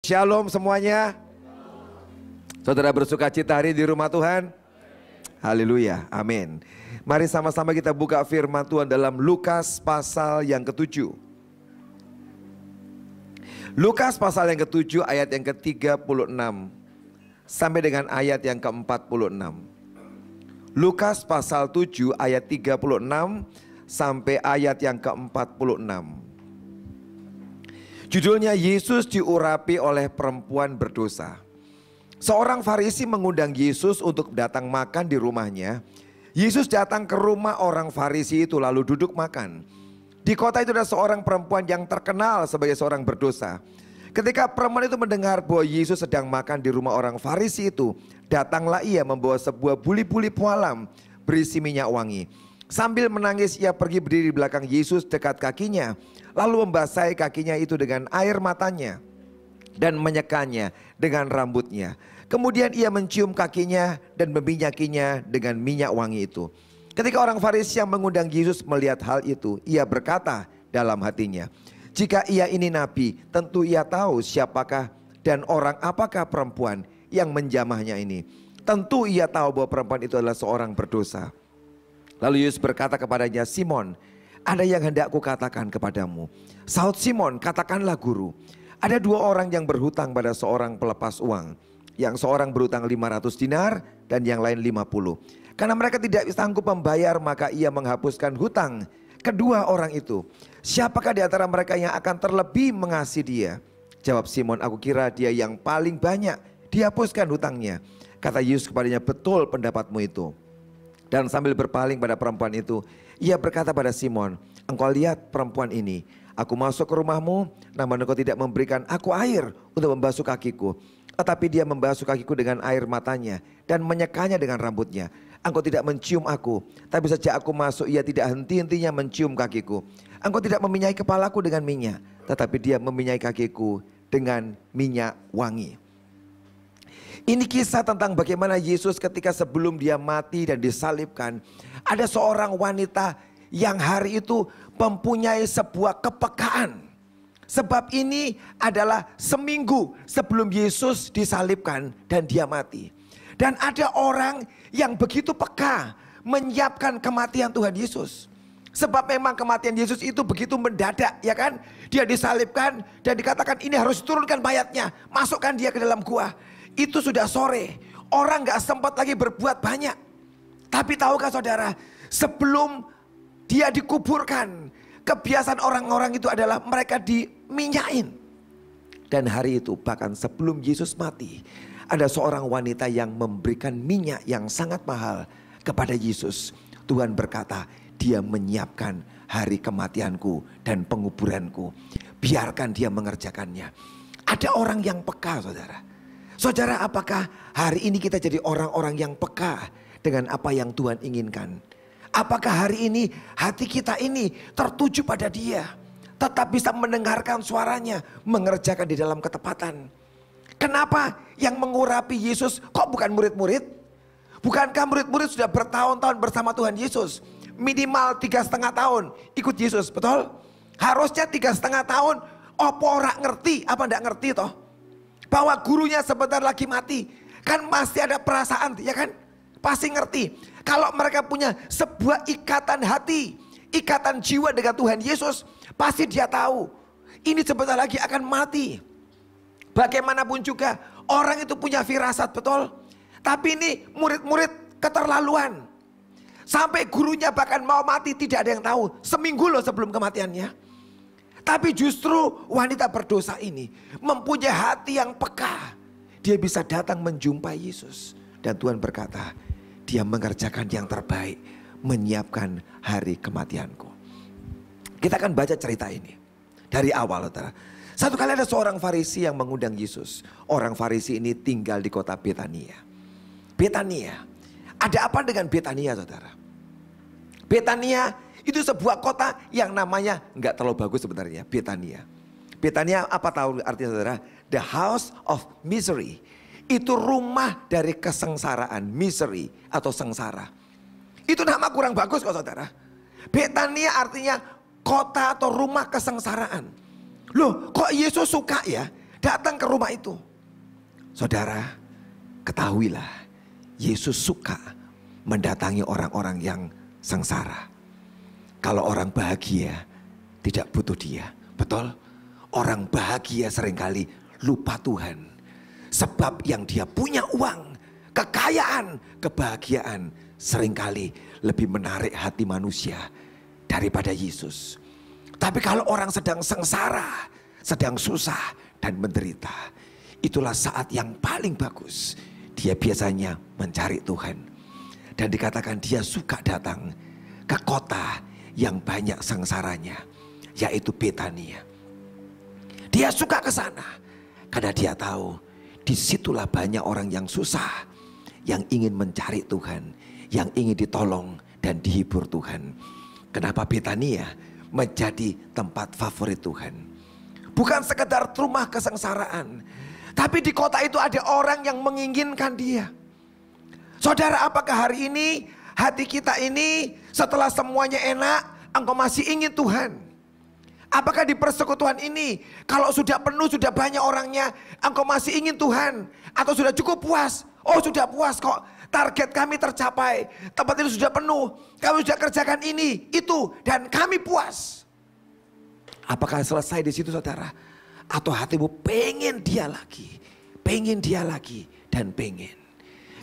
Shalom semuanya. Saudara bersuka cita hari di rumah Tuhan? Haleluya, amin. Mari sama-sama kita buka firman Tuhan dalam Lukas pasal yang ke-7. Lukas pasal yang ke-7 ayat yang ke-36 sampai dengan ayat yang ke-46. Lukas pasal 7 ayat 36 sampai ayat yang ke-46. Judulnya Yesus diurapi oleh perempuan berdosa. Seorang Farisi mengundang Yesus untuk datang makan di rumahnya. Yesus datang ke rumah orang Farisi itu lalu duduk makan. Di kota itu ada seorang perempuan yang terkenal sebagai seorang berdosa. Ketika perempuan itu mendengar bahwa Yesus sedang makan di rumah orang Farisi itu, datanglah ia membawa sebuah buli-buli pualam berisi minyak wangi. Sambil menangis ia pergi berdiri di belakang Yesus dekat kakinya. Lalu membasahi kakinya itu dengan air matanya dan menyekanya dengan rambutnya. Kemudian ia mencium kakinya dan meminyakinya dengan minyak wangi itu. Ketika orang Farisi yang mengundang Yesus melihat hal itu, ia berkata dalam hatinya, jika ia ini nabi, tentu ia tahu siapakah dan orang apakah perempuan yang menjamahnya ini. Tentu ia tahu bahwa perempuan itu adalah seorang berdosa. Lalu Yesus berkata kepadanya, Simon, ada yang hendak kukatakan kepadamu. Sahut Simon, katakanlah guru. Ada dua orang yang berhutang pada seorang pelepas uang. Yang seorang berhutang 500 dinar dan yang lain 50. Karena mereka tidak sanggup membayar, maka ia menghapuskan hutang kedua orang itu. Siapakah di antara mereka yang akan terlebih mengasihi dia? Jawab Simon, aku kira dia yang paling banyak dihapuskan hutangnya. Kata Yesus kepadanya, betul pendapatmu itu. Dan sambil berpaling pada perempuan itu, ia berkata pada Simon, engkau lihat perempuan ini. Aku masuk ke rumahmu, namun engkau tidak memberikan aku air untuk membasuh kakiku. Tetapi dia membasuh kakiku dengan air matanya dan menyekanya dengan rambutnya. Engkau tidak mencium aku, tapi sejak aku masuk ia tidak henti-hentinya mencium kakiku. Engkau tidak meminyai kepalaku dengan minyak, tetapi dia meminyai kakiku dengan minyak wangi. Ini kisah tentang bagaimana Yesus ketika sebelum dia mati dan disalibkan, ada seorang wanita yang hari itu mempunyai sebuah kepekaan. Sebab ini adalah seminggu sebelum Yesus disalibkan dan dia mati. Dan ada orang yang begitu peka menyiapkan kematian Tuhan Yesus. Sebab memang kematian Yesus itu begitu mendadak, ya kan? Dia disalibkan dan dikatakan ini harus turunkan mayatnya, masukkan dia ke dalam gua. Itu sudah sore, orang gak sempat lagi berbuat banyak. Tapi tahukah saudara, sebelum dia dikuburkan, kebiasaan orang-orang itu adalah mereka diminyain. Dan hari itu bahkan sebelum Yesus mati, ada seorang wanita yang memberikan minyak yang sangat mahal kepada Yesus. Tuhan berkata, dia menyiapkan hari kematianku dan penguburanku. Biarkan dia mengerjakannya. Ada orang yang peka, saudara. Saudara, apakah hari ini kita jadi orang-orang yang peka dengan apa yang Tuhan inginkan? Apakah hari ini hati kita ini tertuju pada Dia, tetap bisa mendengarkan suaranya, mengerjakan di dalam ketepatan? Kenapa yang mengurapi Yesus kok bukan murid-murid? Bukankah murid-murid sudah bertahun-tahun bersama Tuhan Yesus? Minimal 3,5 tahun ikut Yesus, betul? Harusnya 3,5 tahun. Apa orang ngerti, apa enggak ngerti toh? Bahwa gurunya sebentar lagi mati. Kan masih ada perasaan, ya kan? Pasti ngerti. Kalau mereka punya sebuah ikatan hati, ikatan jiwa dengan Tuhan Yesus, pasti dia tahu ini sebentar lagi akan mati. Bagaimanapun juga orang itu punya firasat, betul? Tapi ini murid-murid keterlaluan. Sampai gurunya bahkan mau mati tidak ada yang tahu. Seminggu loh sebelum kematiannya. Tapi justru wanita berdosa ini mempunyai hati yang peka. Dia bisa datang menjumpai Yesus. Dan Tuhan berkata, dia mengerjakan yang terbaik, menyiapkan hari kematianku. Kita akan baca cerita ini dari awal, saudara. Satu kali ada seorang Farisi yang mengundang Yesus. Orang Farisi ini tinggal di kota Betania. Betania. Ada apa dengan Betania, saudara? Betania itu sebuah kota yang namanya nggak terlalu bagus sebenarnya, Betania. Betania apa tahu artinya, saudara? The house of misery. Itu rumah dari kesengsaraan, misery atau sengsara. Itu nama kurang bagus kok, saudara. Betania artinya kota atau rumah kesengsaraan. Loh, kok Yesus suka ya datang ke rumah itu. Saudara, ketahuilah Yesus suka mendatangi orang-orang yang sengsara. Kalau orang bahagia tidak butuh dia, betul? Orang bahagia seringkali lupa Tuhan. Sebab yang dia punya uang, kekayaan, kebahagiaan seringkali lebih menarik hati manusia daripada Yesus. Tapi kalau orang sedang sengsara, sedang susah dan menderita, itulah saat yang paling bagus. Dia biasanya mencari Tuhan. Dan dikatakan dia suka datang ke kota yang banyak sengsaranya, yaitu Betania. Dia suka ke sana karena dia tahu disitulah banyak orang yang susah, yang ingin mencari Tuhan, yang ingin ditolong dan dihibur Tuhan. Kenapa Betania menjadi tempat favorit Tuhan? Bukan sekedar rumah kesengsaraan, tapi di kota itu ada orang yang menginginkan dia. Saudara, apakah hari ini hati kita ini setelah semuanya enak, engkau masih ingin Tuhan? Apakah di persekutuan ini kalau sudah penuh, sudah banyak orangnya, engkau masih ingin Tuhan? Atau sudah cukup puas? Oh, sudah puas kok, target kami tercapai, tempat itu sudah penuh, kami sudah kerjakan ini, itu, dan kami puas. Apakah selesai di situ, saudara? Atau hatimu pengen dia lagi, dan pengen.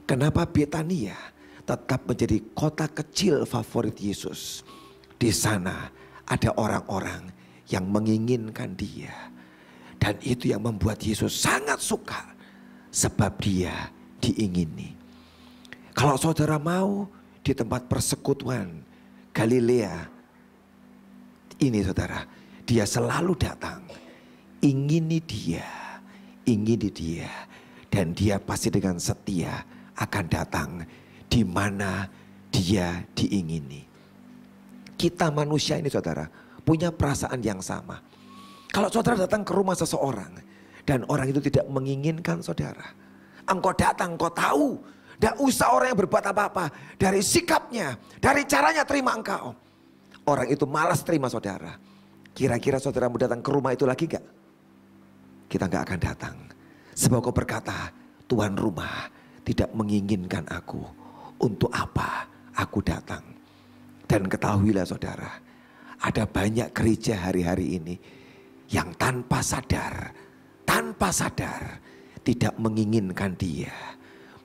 Kenapa Betania tetap menjadi kota kecil favorit Yesus? Di sana ada orang-orang yang menginginkan dia. Dan itu yang membuat Yesus sangat suka, sebab dia diingini. Kalau saudara mau di tempat persekutuan Galilea ini, saudara, dia selalu datang. Ingini dia. Dan dia pasti dengan setia akan datang di mana dia diingini. Kita manusia ini, saudara, punya perasaan yang sama. Kalau saudara datang ke rumah seseorang dan orang itu tidak menginginkan saudara, engkau datang, engkau tahu, tidak usah orang yang berbuat apa-apa, dari sikapnya, dari caranya terima engkau, orang itu malas terima saudara. Kira-kira saudara mau datang ke rumah itu lagi gak? Kita gak akan datang. Sebab kau berkata, tuan rumah tidak menginginkan aku, untuk apa aku datang? Dan ketahuilah saudara, ada banyak gereja hari-hari ini yang tanpa sadar tidak menginginkan dia.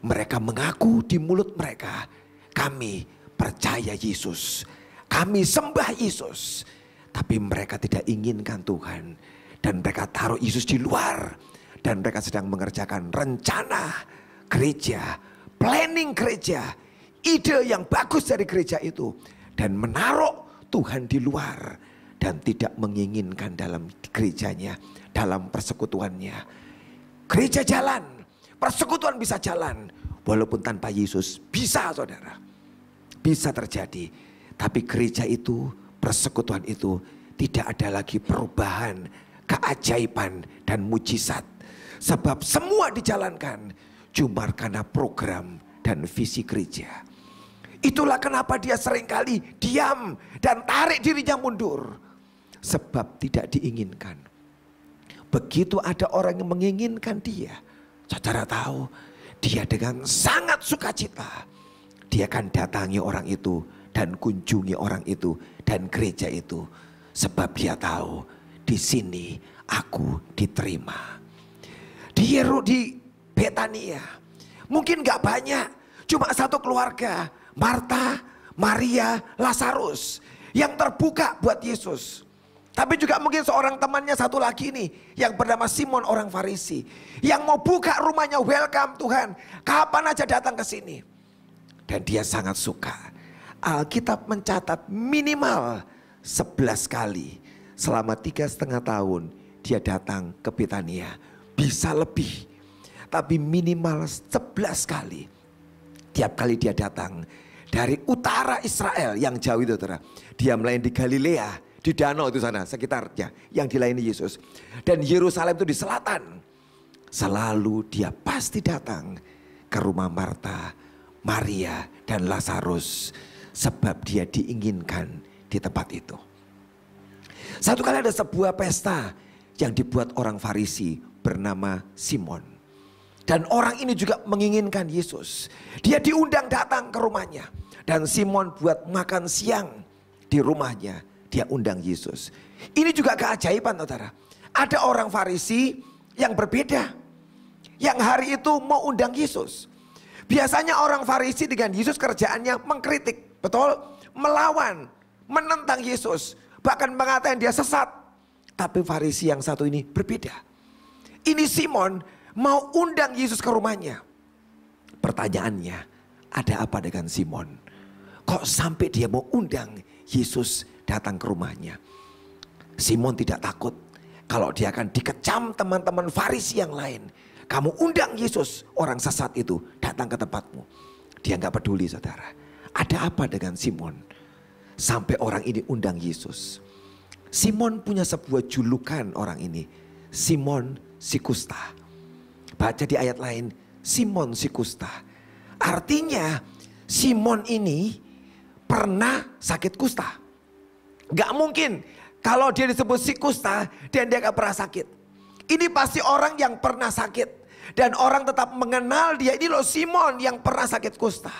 Mereka mengaku di mulut mereka, kami percaya Yesus, kami sembah Yesus. Tapi mereka tidak inginkan Tuhan. Dan mereka taruh Yesus di luar. Dan mereka sedang mengerjakan rencana gereja, planning gereja, ide yang bagus dari gereja itu. Dan menaruh Tuhan di luar. Dan tidak menginginkan dalam gerejanya, dalam persekutuannya. Gereja jalan, persekutuan bisa jalan. Walaupun tanpa Yesus, bisa saudara. Bisa terjadi. Tapi gereja itu, persekutuan itu tidak ada lagi perubahan, keajaiban dan mujizat. Sebab semua dijalankan cuma karena program dan visi gereja. Itulah kenapa dia seringkali diam dan tarik dirinya mundur. Sebab tidak diinginkan. Begitu ada orang yang menginginkan dia, saudara tahu, dia dengan sangat sukacita dia akan datangi orang itu dan kunjungi orang itu dan gereja itu. Sebab dia tahu di sini aku diterima. Di Betania mungkin gak banyak, cuma satu keluarga, Marta, Maria, Lazarus, yang terbuka buat Yesus. Tapi juga mungkin seorang temannya satu lagi nih, yang bernama Simon orang Farisi, yang mau buka rumahnya, welcome Tuhan, kapan aja datang ke sini. Dan dia sangat suka. Alkitab mencatat minimal 11 kali selama 3,5 tahun dia datang ke Betania. Bisa lebih, tapi minimal 11 kali. Tiap kali dia datang dari utara Israel yang jauh itu, saudara. Dia melayani di Galilea, di danau itu sana sekitarnya yang dilayani Yesus. Dan Yerusalem itu di selatan. Selalu dia pasti datang ke rumah Marta, Maria dan Lazarus. Sebab dia diinginkan di tempat itu. Satu kali ada sebuah pesta yang dibuat orang Farisi bernama Simon. Dan orang ini juga menginginkan Yesus. Dia diundang datang ke rumahnya. Dan Simon buat makan siang di rumahnya. Dia undang Yesus. Ini juga keajaiban, saudara. Ada orang Farisi yang berbeda. Yang hari itu mau undang Yesus. Biasanya orang Farisi dengan Yesus kerjaannya mengkritik. Betul? Melawan. Menentang Yesus. Bahkan mengatakan dia sesat. Tapi Farisi yang satu ini berbeda. Ini Simon mau undang Yesus ke rumahnya. Pertanyaannya, ada apa dengan Simon? Kok sampai dia mau undang Yesus datang ke rumahnya? Simon tidak takut kalau dia akan dikecam teman-teman Farisi yang lain. Kamu undang Yesus, orang sesat itu, datang ke tempatmu. Dia nggak peduli, saudara. Ada apa dengan Simon? Sampai orang ini undang Yesus. Simon punya sebuah julukan orang ini. Simon si kusta. Baca di ayat lain, Simon si kusta. Artinya Simon ini pernah sakit kusta. Gak mungkin kalau dia disebut si kusta dan dia gak pernah sakit. Ini pasti orang yang pernah sakit. Dan orang tetap mengenal dia, ini loh Simon yang pernah sakit kusta.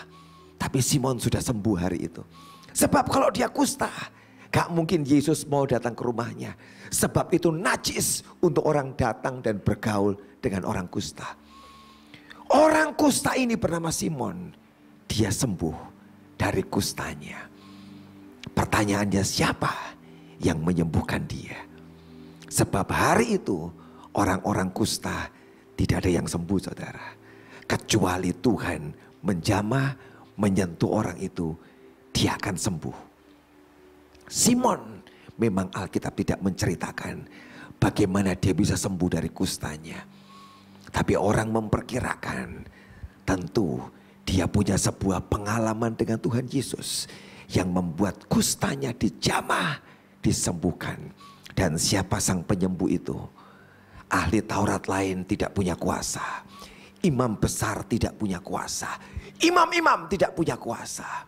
Tapi Simon sudah sembuh hari itu. Sebab kalau dia kusta, gak mungkin Yesus mau datang ke rumahnya. Sebab itu najis untuk orang datang dan bergaul dengan orang kusta. Orang kusta ini bernama Simon. Dia sembuh dari kustanya. Pertanyaannya, siapa yang menyembuhkan dia? Sebab hari itu orang-orang kusta tidak ada yang sembuh, saudara. Kecuali Tuhan menjamah, menyentuh orang itu, dia akan sembuh. Simon memang Alkitab tidak menceritakan bagaimana dia bisa sembuh dari kustanya. Tapi orang memperkirakan tentu dia punya sebuah pengalaman dengan Tuhan Yesus yang membuat kustanya dijamah, disembuhkan. Dan siapa sang penyembuh itu? Ahli Taurat lain tidak punya kuasa. Imam besar tidak punya kuasa. Imam-imam tidak punya kuasa.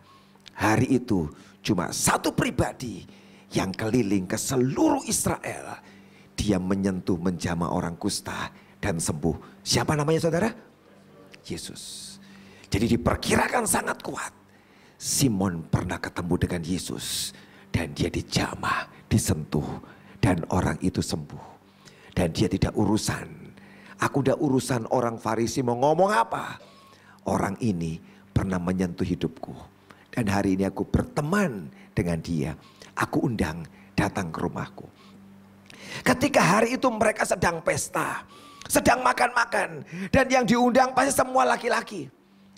Hari itu cuma satu pribadi yang keliling ke seluruh Israel. Dia menyentuh, menjamah orang kusta dan sembuh. Siapa namanya, saudara? Yesus. Jadi diperkirakan sangat kuat. Simon pernah ketemu dengan Yesus. Dan dia dijamah, disentuh. Dan orang itu sembuh. Dan dia tidak urusan. Aku udah urusan orang Farisi mau ngomong apa. Orang ini pernah menyentuh hidupku. Dan hari ini aku berteman dengan dia. Aku undang datang ke rumahku. Ketika hari itu mereka sedang pesta. Sedang makan-makan. Dan yang diundang pasti semua laki-laki.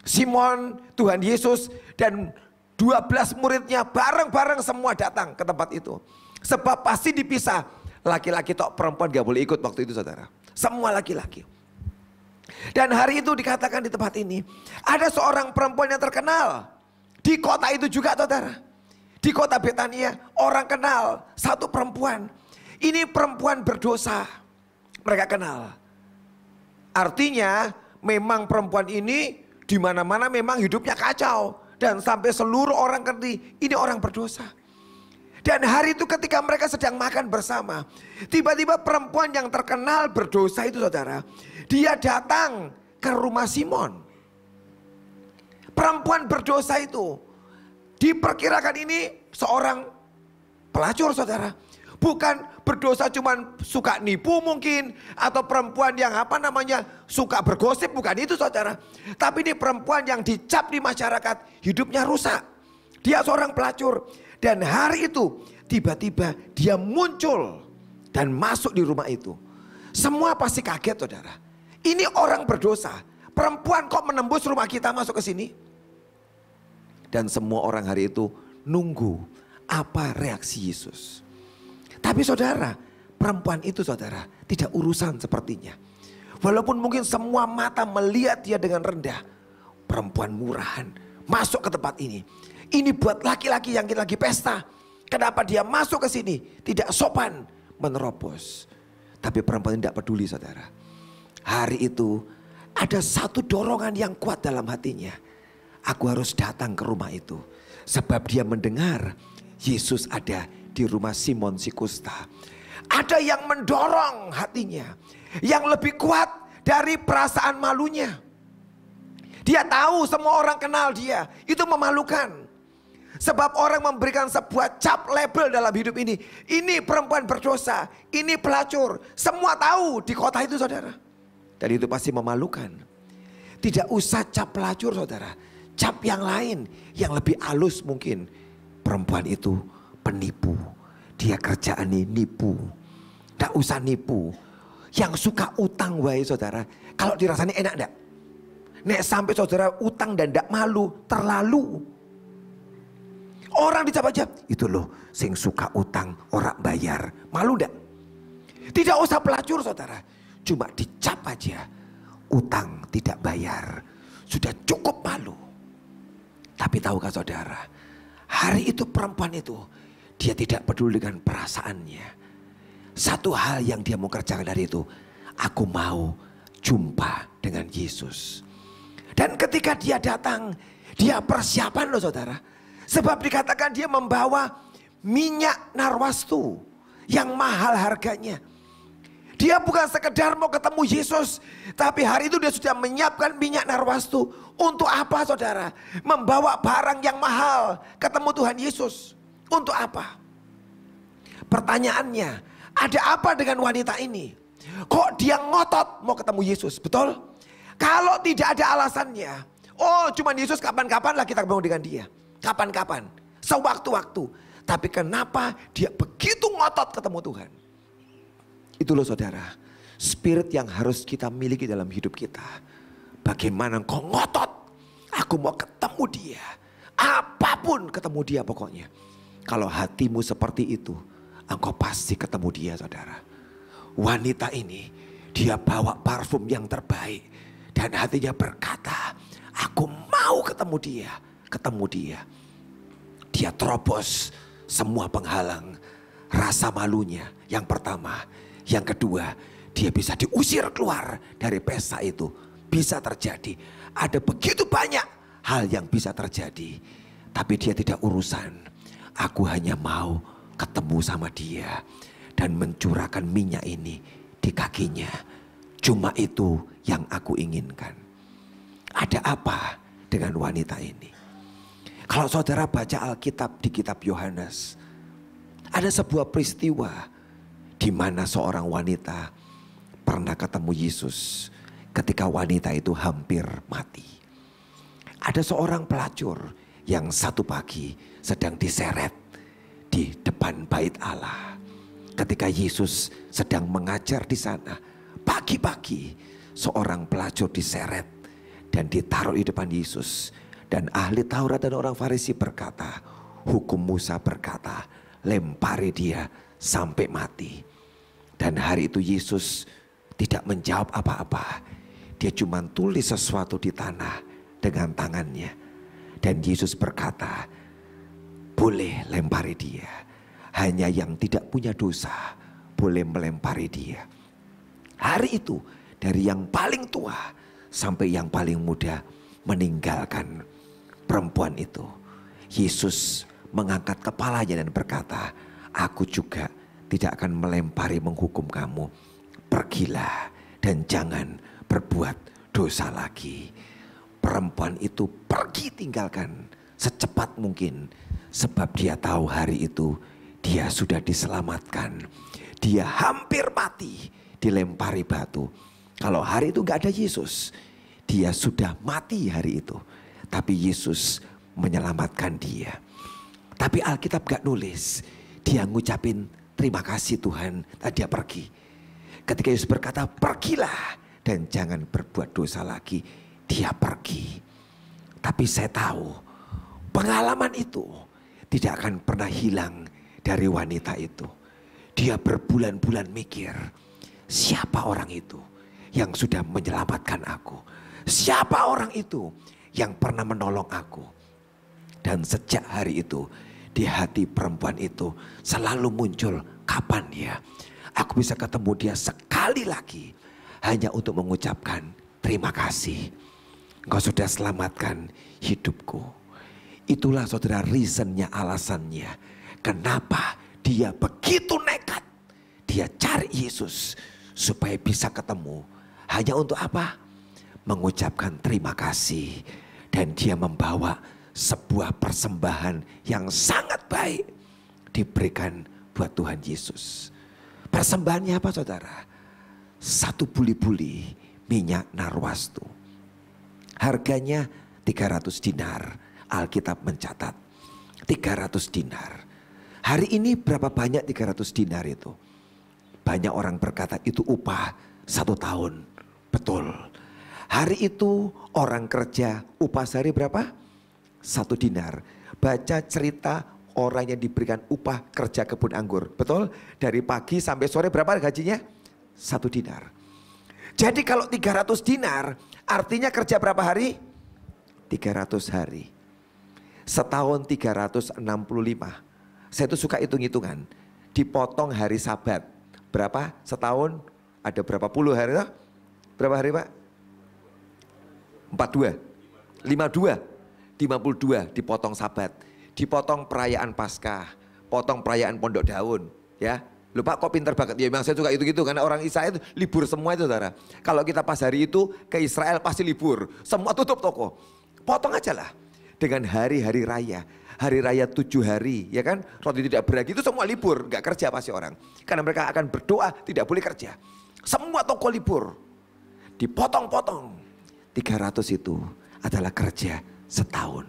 Simon, Tuhan Yesus dan 12 muridnya bareng-bareng semua datang ke tempat itu. Sebab pasti dipisah. Laki-laki tok, perempuan gak boleh ikut waktu itu, saudara. Semua laki-laki. Dan hari itu dikatakan di tempat ini. Ada seorang perempuan yang terkenal. Di kota itu juga, saudara. Di kota Betania orang kenal satu perempuan. Ini perempuan berdosa. Mereka kenal. Artinya memang perempuan ini di mana-mana memang hidupnya kacau. Dan sampai seluruh orang ngerti ini orang berdosa. Dan hari itu ketika mereka sedang makan bersama. Tiba-tiba perempuan yang terkenal berdosa itu, saudara. Dia datang ke rumah Simon. Perempuan berdosa itu diperkirakan ini seorang pelacur, saudara. Bukan berdosa cuman suka nipu mungkin. Atau perempuan yang suka bergosip, bukan itu, saudara. Tapi ini perempuan yang dicap di masyarakat hidupnya rusak. Dia seorang pelacur. Dan hari itu tiba-tiba dia muncul dan masuk di rumah itu. Semua pasti kaget, saudara. Ini orang berdosa. Perempuan kok menembus rumah kita masuk ke sini? Dan semua orang hari itu nunggu apa reaksi Yesus. Tapi saudara, perempuan itu, saudara, tidak urusan sepertinya. Walaupun mungkin semua mata melihat dia dengan rendah. Perempuan murahan masuk ke tempat ini. Ini buat laki-laki yang lagi pesta. Kenapa dia masuk ke sini? Tidak sopan menerobos. Tapi perempuan tidak peduli, saudara. Hari itu ada satu dorongan yang kuat dalam hatinya. Aku harus datang ke rumah itu. Sebab dia mendengar Yesus ada di rumah Simon si kusta. Ada yang mendorong hatinya, yang lebih kuat dari perasaan malunya. Dia tahu semua orang kenal dia, itu memalukan. Sebab orang memberikan sebuah cap label dalam hidup ini. Ini perempuan berdosa, ini pelacur. Semua tahu di kota itu, saudara. Dan itu pasti memalukan. Tidak usah cap pelacur, saudara. Cap yang lain, yang lebih halus mungkin. Perempuan itu penipu. Dia kerjaan ini nipu. Tidak usah nipu. Yang suka utang wae, saudara. Kalau dirasanya enak enggak? Nek sampai saudara utang dan tidak malu, terlalu. Orang dicap-cap, itu loh sing suka utang orang bayar. Malu enggak? Tidak usah pelacur, saudara. Cuma dicap aja, utang tidak bayar. Sudah cukup malu. Tapi tahukah saudara, hari itu perempuan itu, dia tidak peduli dengan perasaannya. Satu hal yang dia mau kerjakan dari itu, aku mau jumpa dengan Yesus. Dan ketika dia datang, dia persiapan loh, saudara. Sebab dikatakan dia membawa minyak narwastu yang mahal harganya. Dia bukan sekedar mau ketemu Yesus, tapi hari itu dia sudah menyiapkan minyak narwastu. Untuk apa, saudara? Membawa barang yang mahal ketemu Tuhan Yesus. Untuk apa? Pertanyaannya, ada apa dengan wanita ini? Kok dia ngotot mau ketemu Yesus? Betul? Kalau tidak ada alasannya, oh cuman Yesus kapan-kapan lah kita ketemu dengan dia. Kapan-kapan, sewaktu-waktu. Tapi kenapa dia begitu ngotot ketemu Tuhan? Itu loh, saudara, spirit yang harus kita miliki dalam hidup kita. Bagaimana engkau ngotot, aku mau ketemu dia. Apapun ketemu dia pokoknya. Kalau hatimu seperti itu, engkau pasti ketemu dia, saudara. Wanita ini, dia bawa parfum yang terbaik. Dan hatinya berkata, aku mau ketemu dia. Ketemu dia. Dia terobos semua penghalang. Rasa malunya yang pertama. Yang kedua, dia bisa diusir keluar dari pesta itu. Bisa terjadi. Ada begitu banyak hal yang bisa terjadi. Tapi dia tidak urusan. Aku hanya mau ketemu sama dia. Dan mencurahkan minyak ini di kakinya. Cuma itu yang aku inginkan. Ada apa dengan wanita ini? Kalau saudara baca Alkitab di kitab Yohanes. Ada sebuah peristiwa di mana seorang wanita pernah ketemu Yesus ketika wanita itu hampir mati. Ada seorang pelacur yang satu pagi sedang diseret di depan bait Allah. Ketika Yesus sedang mengajar di sana, pagi-pagi seorang pelacur diseret dan ditaruh di depan Yesus. Dan ahli Taurat dan orang Farisi berkata, hukum Musa berkata, lempari dia sampai mati. Dan hari itu Yesus tidak menjawab apa-apa. Dia cuma tulis sesuatu di tanah dengan tangannya. Dan Yesus berkata, boleh lempari dia. Hanya yang tidak punya dosa boleh melempari dia. Hari itu dari yang paling tua sampai yang paling muda meninggalkan perempuan itu. Yesus mengangkat kepalanya dan berkata, aku juga tidak akan melempari menghukum kamu. Pergilah dan jangan berbuat dosa lagi. Perempuan itu pergi tinggalkan secepat mungkin. Sebab dia tahu hari itu dia sudah diselamatkan. Dia hampir mati dilempari batu. Kalau hari itu gak ada Yesus, dia sudah mati hari itu. Tapi Yesus menyelamatkan dia. Tapi Alkitab gak nulis. Dia ngucapin terima kasih Tuhan. Tadi dia pergi. Ketika Yesus berkata pergilah dan jangan berbuat dosa lagi. Dia pergi. Tapi saya tahu pengalaman itu tidak akan pernah hilang dari wanita itu. Dia berbulan-bulan mikir, siapa orang itu yang sudah menyelamatkan aku? Siapa orang itu yang pernah menolong aku? Dan sejak hari itu di hati perempuan itu selalu muncul, kapan ya aku bisa ketemu dia sekali lagi, hanya untuk mengucapkan terima kasih. Engkau sudah selamatkan hidupku. Itulah saudara reasonnya, alasannya kenapa dia begitu nekat. dia cari Yesus supaya bisa ketemu. Hanya untuk apa? Mengucapkan terima kasih. Dan dia membawa sebuah persembahan yang sangat baik diberikan buat Tuhan Yesus. Persembahannya apa saudara? 1 buli-buli minyak narwastu. Harganya 300 dinar. Alkitab mencatat 300 dinar. Hari ini berapa banyak 300 dinar itu? Banyak orang berkata itu upah 1 tahun. Betul. Hari itu orang kerja upah sehari berapa? 1 dinar. Baca cerita orang yang diberikan upah kerja kebun anggur. Betul? Dari pagi sampai sore berapa gajinya? 1 dinar. Jadi kalau 300 dinar artinya kerja berapa hari? 300 hari. Setahun 365. Saya tuh suka hitung-hitungan. Dipotong hari Sabat. Berapa? Setahun ada berapa puluh hari? Berapa hari Pak? 42, 52, 52 dipotong Sabat, dipotong perayaan Paskah, potong perayaan Pondok Daun, ya. Loh Pak kok pinter banget, ya memang saya suka itu karena orang Israel itu libur semua itu saudara. Kalau kita pas hari itu ke Israel pasti libur, semua tutup toko. Potong aja lah dengan hari-hari raya. Hari raya 7 hari, ya kan, roti tidak beragi itu semua libur, gak kerja pasti orang. Karena mereka akan berdoa tidak boleh kerja. Semua toko libur, dipotong-potong. 300 itu adalah kerja setahun.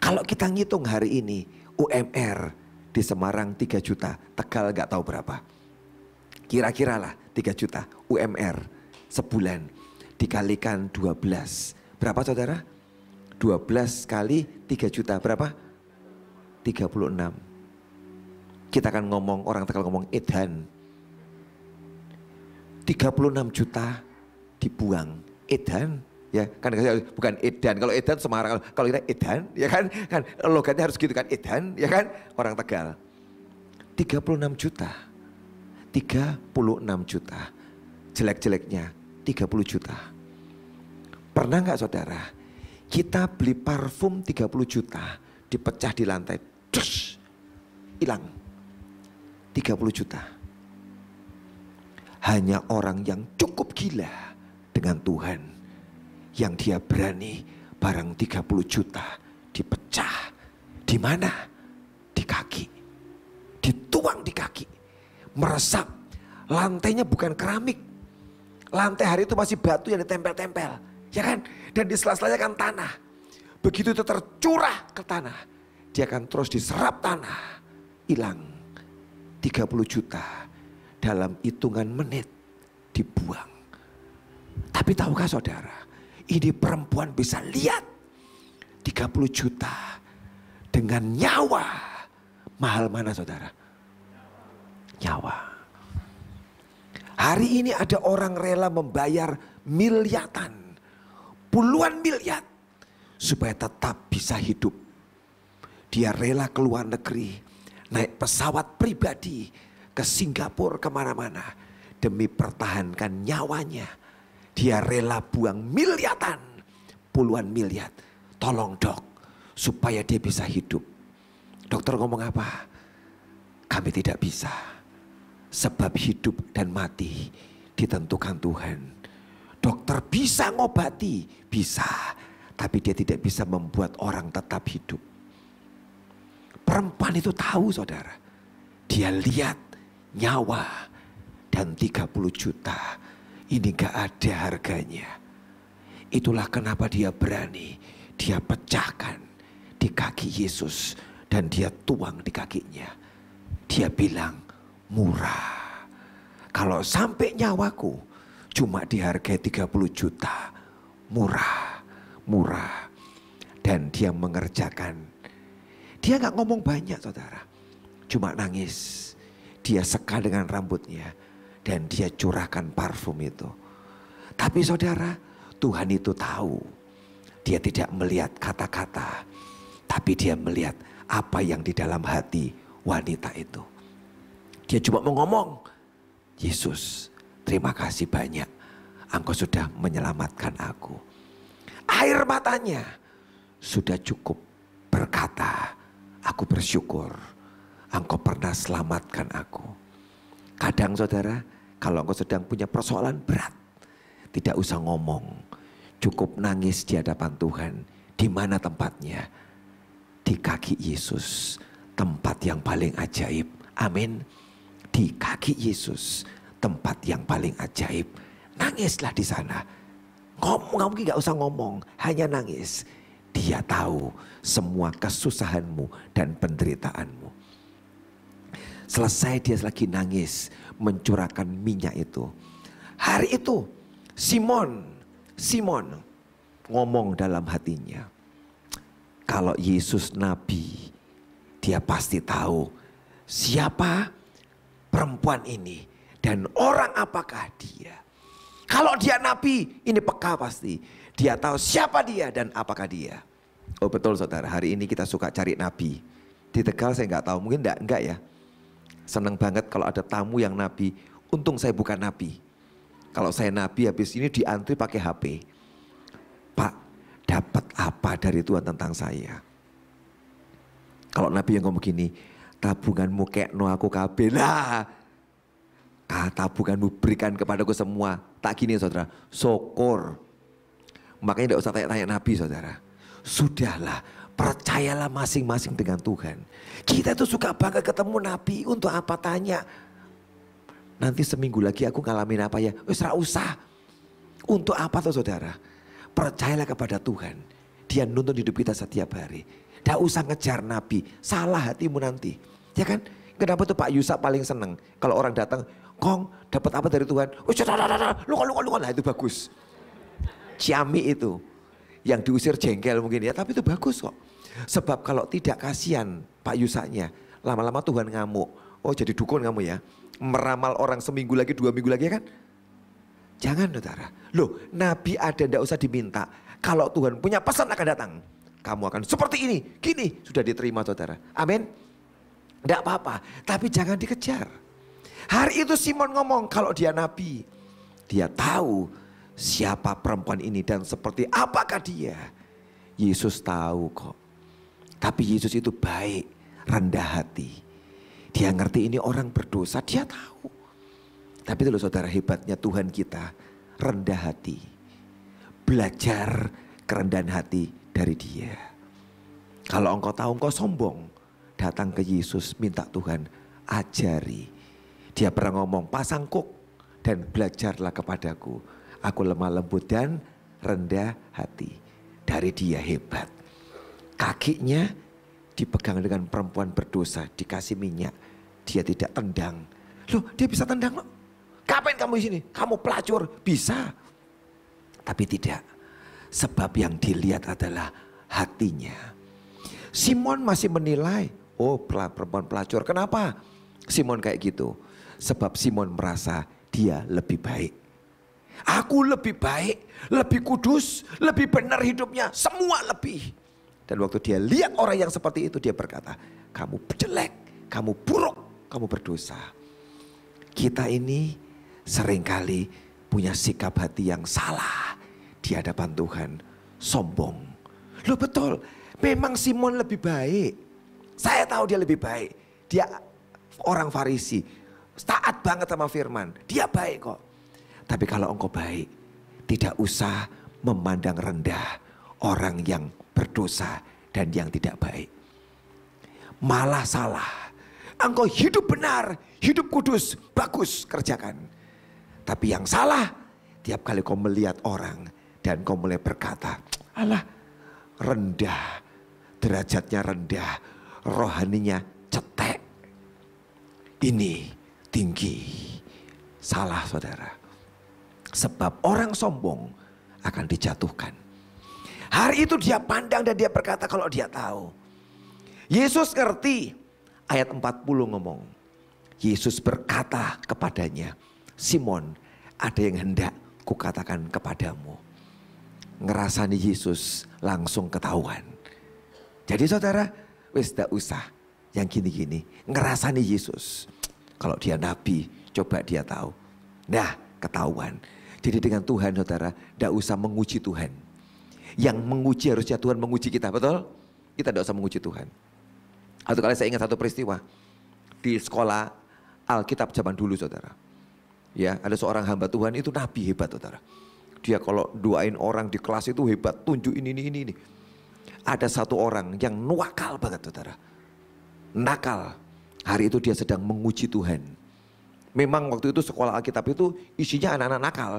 Kalau kita ngitung hari ini UMR di Semarang 3 juta, Tegal gak tahu berapa. Kira-kira lah 3 juta UMR sebulan dikalikan 12. Berapa saudara? 12 kali 3 juta berapa? 36. Kita akan ngomong, orang Tegal ngomong edan. 36 juta dibuang. Edan, ya kan bukan edan. Kalau edan Semarang, kalau kita edan, ya kan logatnya harus gitu kan, edan, ya kan orang Tegal. 36 juta, 36 juta, jelek-jeleknya 30 juta. Pernah nggak saudara, kita beli parfum 30 juta, dipecah di lantai, dus, hilang, 30 juta. Hanya orang yang cukup gila dengan Tuhan yang dia berani barang 30 juta dipecah. Di mana? Di kaki. Dituang di kaki. Meresap. Lantainya bukan keramik. Lantai hari itu masih batu yang ditempel-tempel. Ya kan? Dan di sela-selanya kan tanah. Begitu itu tercurah ke tanah, dia akan terus diserap tanah. Hilang 30 juta dalam hitungan menit dibuang. Tapi tahukah saudara, ini perempuan bisa lihat 30 juta dengan nyawa. Mahal mana saudara? Nyawa. Hari ini ada orang rela membayar miliaran, puluhan miliar supaya tetap bisa hidup. Dia rela ke luar negeri, naik pesawat pribadi ke Singapura kemana-mana demi pertahankan nyawanya. Dia rela buang miliaran, puluhan miliar. Tolong dok, supaya dia bisa hidup. Dokter ngomong apa? Kami tidak bisa. Sebab hidup dan mati ditentukan Tuhan. Dokter bisa ngobati, bisa. Tapi dia tidak bisa membuat orang tetap hidup. Perempuan itu tahu saudara. Dia lihat nyawa dan 30 juta. Ini gak ada harganya. Itulah kenapa dia berani. Dia pecahkan di kaki Yesus. Dan dia tuang di kakinya. Dia bilang murah. Kalau sampai nyawaku cuma dihargai 30 juta. Murah. Murah. Dan dia mengerjakan. Dia gak ngomong banyak saudara. Cuma nangis. Dia seka dengan rambutnya. Dan dia curahkan parfum itu. Tapi saudara, Tuhan itu tahu. Dia tidak melihat kata-kata. Tapi dia melihat apa yang di dalam hati wanita itu. Dia cuma mau ngomong, Yesus terima kasih banyak. Engkau sudah menyelamatkan aku. Air matanya sudah cukup berkata, aku bersyukur. Engkau pernah selamatkan aku. Kadang saudara, kalau engkau sedang punya persoalan berat, tidak usah ngomong, cukup nangis di hadapan Tuhan. Di mana tempatnya? Di kaki Yesus, tempat yang paling ajaib. Amin. Di kaki Yesus, tempat yang paling ajaib. Nangislah di sana. Kamu gak usah ngomong, hanya nangis. Dia tahu semua kesusahanmu dan penderitaanmu. Selesai dia lagi nangis, mencurahkan minyak itu. Hari itu Simon ngomong dalam hatinya, kalau Yesus nabi, dia pasti tahu siapa perempuan ini dan orang apakah dia. Kalau dia nabi, ini peka pasti. Dia tahu siapa dia dan apakah dia. Oh betul saudara, hari ini kita suka cari nabi. Di Tegal saya nggak tahu, mungkin enggak ya. Senang banget kalau ada tamu yang nabi. Untung saya bukan nabi. Kalau saya nabi habis ini diantri pakai HP. Pak, dapat apa dari Tuhan tentang saya? Kalau nabi yang ngomong gini, tabunganmu kekno aku kabeh lah. Tabunganmu berikan kepadaku semua. Tak gini saudara, syukur. Makanya tidak usah tanya-tanya nabi saudara. Sudahlah, percayalah masing-masing dengan Tuhan. Kita tuh suka banget ketemu nabi, untuk apa tanya? Nanti seminggu lagi aku ngalamin apa ya? Wis ra usah. Untuk apa tuh saudara? Percayalah kepada Tuhan. Dia nuntun hidup kita setiap hari. Tidak usah ngejar nabi, salah hatimu nanti. Ya kan? Kenapa tuh Pak Yusak paling seneng? Kalau orang datang, Kong dapat apa dari Tuhan? Luka. Nah itu bagus. Ciami itu. Yang diusir jengkel mungkin ya, tapi itu bagus kok. Sebab kalau tidak kasihan Pak Yusaknya, lama-lama Tuhan ngamuk. Oh jadi dukun kamu ya? Meramal orang seminggu lagi, 2 minggu lagi ya kan? Jangan saudara. Loh nabi ada, tidak usah diminta. Kalau Tuhan punya pesan akan datang. Kamu akan seperti ini, gini. Sudah diterima saudara. Amin. Tidak apa-apa, tapi jangan dikejar. Hari itu Simon ngomong kalau dia nabi. Dia tahu siapa perempuan ini dan seperti apakah dia. Yesus tahu kok. Tapi Yesus itu baik, rendah hati. Dia ngerti ini orang berdosa, dia tahu. Tapi itu loh saudara, hebatnya Tuhan kita, rendah hati. Belajar kerendahan hati dari dia. Kalau engkau tahu engkau sombong, datang ke Yesus, minta Tuhan ajari. Dia pernah ngomong, pasang kuk dan belajarlah kepadaku. Aku lemah lembut dan rendah hati. Dari dia hebat. Kakinya dipegang dengan perempuan berdosa, dikasih minyak. Dia tidak tendang. Loh dia bisa tendang loh. Kapan kamu di sini? Kamu pelacur. Bisa. Tapi tidak. Sebab yang dilihat adalah hatinya. Simon masih menilai, oh perempuan pelacur. Kenapa Simon kayak gitu? Sebab Simon merasa dia lebih baik. Aku lebih baik, lebih kudus, lebih benar hidupnya, semua lebih. Dan waktu dia lihat orang yang seperti itu, dia berkata, kamu jelek, kamu buruk, kamu berdosa. Kita ini seringkali punya sikap hati yang salah di hadapan Tuhan, sombong. Loh betul, memang Simon lebih baik. Saya tahu dia lebih baik. Dia orang Farisi, taat banget sama firman. Dia baik kok. Tapi kalau engkau baik, tidak usah memandang rendah orang yang berdosa dan yang tidak baik. Malah salah. Engkau hidup benar, hidup kudus, bagus kerjakan. Tapi yang salah, tiap kali kau melihat orang dan kau mulai berkata, alah rendah, derajatnya rendah, rohaninya cetek. Ini tinggi. Salah saudara. Sebab orang sombong akan dijatuhkan. Hari itu dia pandang dan dia berkata kalau dia tahu. Yesus ngerti. Ayat 40 ngomong. Yesus berkata kepadanya, Simon, ada yang hendak kukatakan kepadamu. Ngerasani Yesus langsung ketahuan. Jadi saudara, wis gak usah yang gini-gini. Ngerasani Yesus. Kalau dia nabi, coba dia tahu. Nah, ketahuan. Jadi dengan Tuhan saudara, gak usah menguji Tuhan. Yang menguji harusnya Tuhan menguji kita, betul? Kita gak usah menguji Tuhan. Atau kali saya ingat satu peristiwa. Di sekolah Alkitab zaman dulu saudara. Ya, ada seorang hamba Tuhan itu nabi hebat saudara. Dia kalau doain orang di kelas itu hebat, tunjuk ini. Ada satu orang yang nuakal banget saudara. Nakal. Hari itu dia sedang menguji Tuhan. Memang waktu itu sekolah Alkitab itu isinya anak-anak nakal.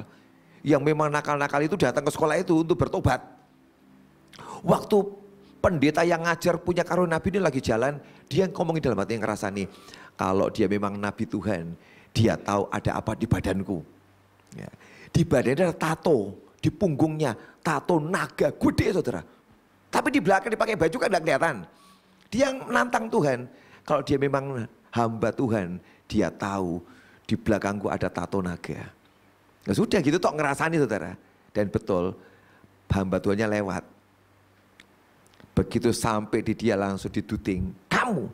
Yang memang nakal-nakal itu datang ke sekolah itu untuk bertobat. Waktu pendeta yang ngajar punya karunia nabi ini lagi jalan, dia ngomongin dalam hati yang ngerasa nih, kalau dia memang nabi Tuhan, dia tahu ada apa di badanku. Ya. Di badannya ada tato, di punggungnya tato naga gede saudara. Tapi di belakang dipakai baju kan tidak kelihatan. Dia nantang Tuhan, kalau dia memang hamba Tuhan, dia tahu di belakangku ada tato naga. Nah sudah gitu tok ngerasani saudara. Dan betul hamba Tuhannya lewat. Begitu sampai di dia langsung diduting. Kamu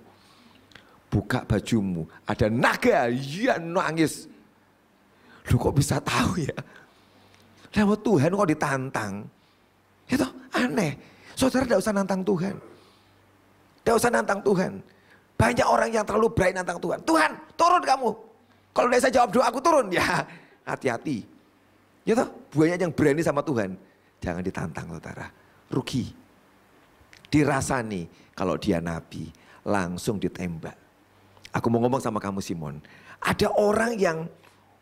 buka bajumu ada naga. Iya nangis. Lu kok bisa tahu ya? Lewat Tuhan kok ditantang. Itu aneh. Saudara tidak usah nantang Tuhan. Tidak usah nantang Tuhan. Banyak orang yang terlalu berani nantang Tuhan. Tuhan turun kamu. Kalau tidak saya jawab doa aku turun. Ya hati-hati. Ya toh, banyak yang berani sama Tuhan. Jangan ditantang saudara. Rugi. Dirasani kalau dia nabi. Langsung ditembak. Aku mau ngomong sama kamu Simon. Ada orang yang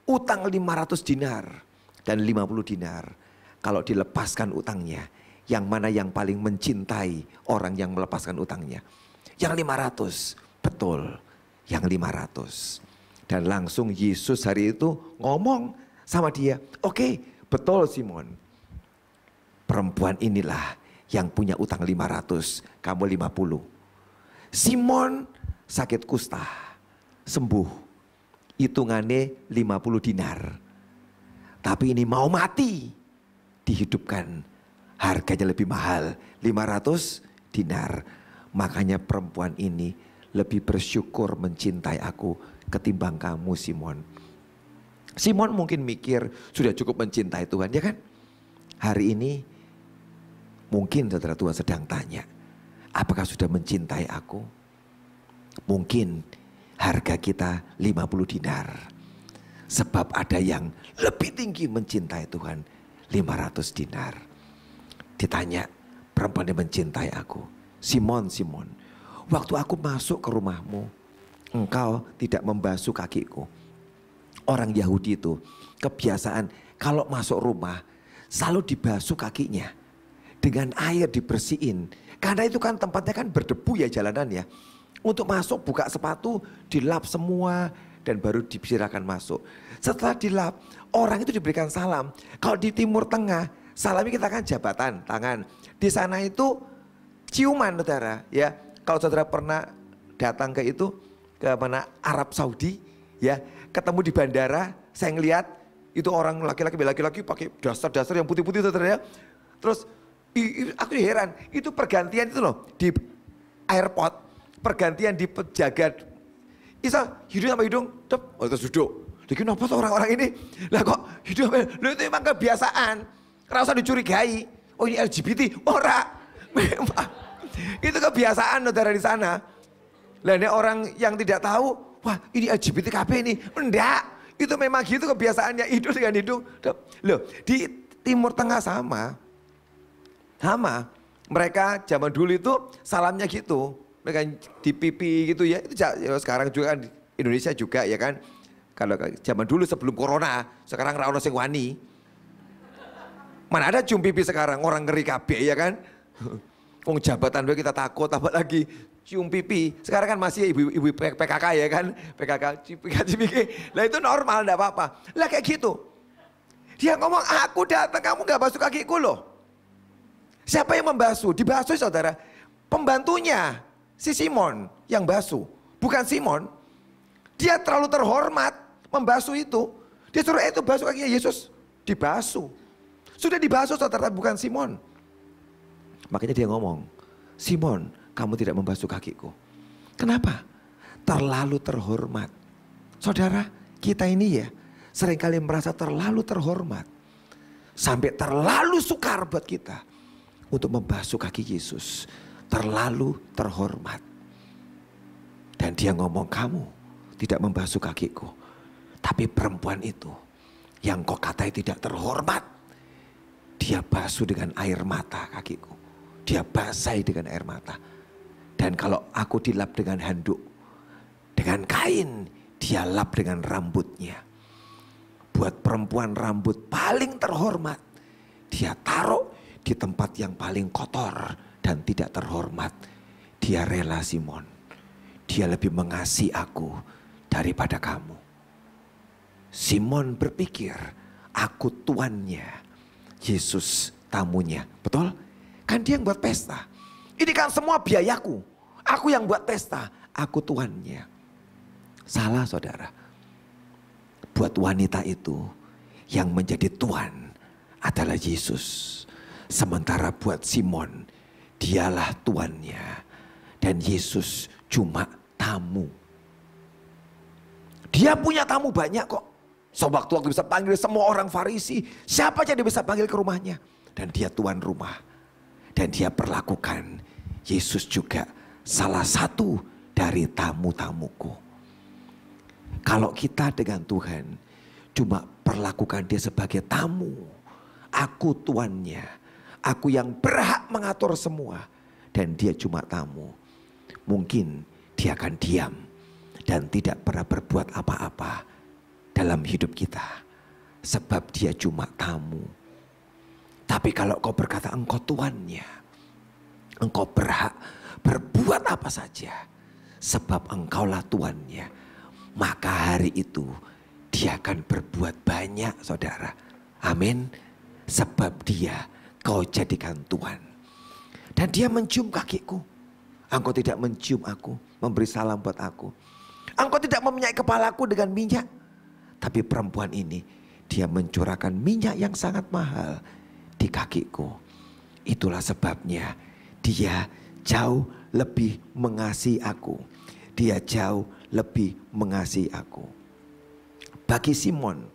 utang 500 dinar dan 50 dinar. Kalau dilepaskan utangnya. Yang mana yang paling mencintai orang yang melepaskan utangnya. Yang 500. Betul. Yang 500. Dan langsung Yesus hari itu ngomong sama dia. Oke, betul Simon. Perempuan inilah yang punya utang 500. Kamu 50. Simon sakit kusta. Sembuh. Hitungannya 50 dinar. Tapi ini mau mati. Dihidupkan. Harganya lebih mahal. 500 dinar. Makanya perempuan ini lebih bersyukur mencintai aku ketimbang kamu Simon. Simon mungkin mikir sudah cukup mencintai Tuhan ya kan. Hari ini mungkin saudara Tuhan sedang tanya. Apakah sudah mencintai aku? Mungkin harga kita 50 dinar. Sebab ada yang lebih tinggi mencintai Tuhan. 500 dinar. Ditanya, perempuan yang mencintai aku. Simon, Simon, waktu aku masuk ke rumahmu, engkau tidak membasuh kakiku. Orang Yahudi itu kebiasaan kalau masuk rumah selalu dibasuh kakinya. Dengan air dibersihin. Karena itu kan tempatnya kan berdebu ya jalanan ya. Untuk masuk buka sepatu dilap semua dan baru dipersilakan masuk. Setelah dilap orang itu diberikan salam. Kalau di Timur Tengah salamnya kita kan jabatan tangan. Di sana itu ciuman saudara ya. Kalau saudara pernah datang ke itu ke mana Arab Saudi ya, ketemu di bandara saya ngelihat itu orang laki-laki pakai dasar yang putih-putih saudara ya. Terus aku heran itu pergantian itu loh di airport, pergantian di penjaga. Isa hidung sama hidung, oh terus duduk. Lagi kenapa tuh orang-orang ini? Lah kok hidung sama hidung? Itu emang kebiasaan. Rasa dicurigai. Oh ini LGBT, ora. Memang itu kebiasaan saudara di sana. Lah ini orang yang tidak tahu, wah ini LGBTKB ini. Enggak, itu memang gitu kebiasaannya hidung dengan hidung. Loh di Timur Tengah sama. Mereka zaman dulu itu salamnya gitu. Mereka di pipi gitu ya. Itu sekarang juga kan di Indonesia juga ya kan. Kalau zaman dulu sebelum corona, sekarang ra ono sing wani. Mana ada cium pipi sekarang, orang ngeri kabeh ya kan. Wong jabatan kita takut, apalagi cium pipi. Sekarang kan masih ibu PKK ya kan. PKK cium. Lah itu normal enggak apa-apa. Lah kayak gitu. Dia ngomong aku datang kamu gak basuh kakiku loh. Siapa yang membasuh? Dibasuh saudara. Pembantunya si Simon yang basuh. Bukan Simon. Dia terlalu terhormat membasuh itu. Dia suruh itu basuh kakinya Yesus. Dibasuh. Sudah dibasuh saudara bukan Simon. Makanya dia ngomong, Simon kamu tidak membasuh kakiku. Kenapa? Terlalu terhormat. Saudara kita ini ya seringkali merasa terlalu terhormat. Sampai terlalu sukar buat kita untuk membasuh kaki Yesus. Terlalu terhormat. Dan dia ngomong kamu tidak membasuh kakiku. Tapi perempuan itu yang kau katai tidak terhormat, dia basuh dengan air mata kakiku. Dia basahi dengan air mata. Dan kalau aku dilap dengan handuk, dengan kain, dia lap dengan rambutnya. Buat perempuan rambut paling terhormat, dia taruh di tempat yang paling kotor dan tidak terhormat. Dia rela, Simon. Dia lebih mengasihi aku daripada kamu. Simon berpikir, aku tuannya, Yesus tamunya. Betul? Kan dia yang buat pesta. Ini kan semua biayaku. Aku yang buat pesta, aku tuannya. Salah, saudara. Buat wanita itu, yang menjadi tuan adalah Yesus. Sementara buat Simon, dialah tuannya. Dan Yesus cuma tamu. Dia punya tamu banyak kok. Sewaktu-waktu bisa panggil semua orang Farisi. Siapa aja dia bisa panggil ke rumahnya. Dan dia tuan rumah. Dan dia perlakukan Yesus juga salah satu dari tamu-tamuku. Kalau kita dengan Tuhan cuma perlakukan dia sebagai tamu. Aku tuannya. Aku yang berhak mengatur semua. Dan dia cuma tamu. Mungkin dia akan diam dan tidak pernah berbuat apa-apa dalam hidup kita. Sebab dia cuma tamu. Tapi kalau kau berkata engkau tuannya, engkau berhak berbuat apa saja. Sebab engkaulah tuannya. Maka hari itu dia akan berbuat banyak, saudara. Amin. Sebab dia kau jadikan tuan. Dan dia mencium kakiku. Engkau tidak mencium aku, memberi salam buat aku. Engkau tidak meminyaki kepalaku dengan minyak. Tapi perempuan ini, dia mencurahkan minyak yang sangat mahal di kakiku. Itulah sebabnya dia jauh lebih mengasihi aku. Dia jauh lebih mengasihi aku. Bagi Simon,